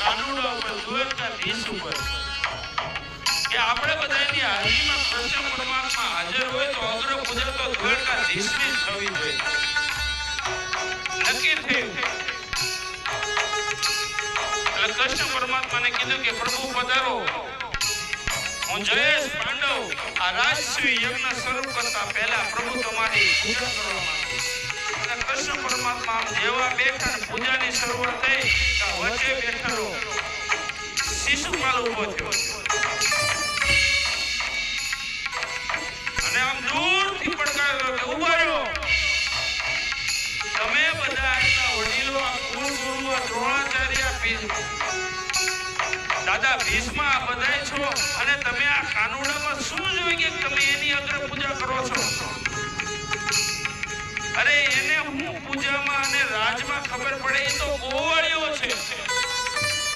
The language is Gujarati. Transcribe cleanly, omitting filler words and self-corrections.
કાનુડા ઉપર દ્વારકાધીશ ઉપર કે આપણે બધાની હાજરીમાં કૃષ્ણ પરમાત્મા હાજર હોય તો અગ્ર પૂજા તો દ્વારકાધીશની જ થવી જોઈએ. નક્કી થયું. એટલે કૃષ્ણ પરમાત્માને કીધું કે પ્રભુ પધારો, હું જયેશ પાંડવ આ રાજશ્રી યજ્ઞ શરૂ કરતા પહેલા પ્રભુ તમારી પૂજા કરવા માંગુ છું. અને કૃષ્ણ પરમાત્મા આમ જેવા બેઠા ને પૂજાની શરૂઆત થઈ તો વચ્ચે બેઠેલો શિશુપાલ ઉભો થયો અને આમ દૂરથી પડકાર્યો કે ઉભા રહ્યો, તમે બધા આટલા વડીલો આ કુલગુરુ આ દ્રોણાચાર્ય દાદા ભીષ્મ આ બધાય છો અને તમે આ કાનુડામાં શું જોઈ કે તમે એની અગ્ર પૂજા કરો છો? અરે એને હું પૂજામાં અને રાજમાં ખબર પડે એ તો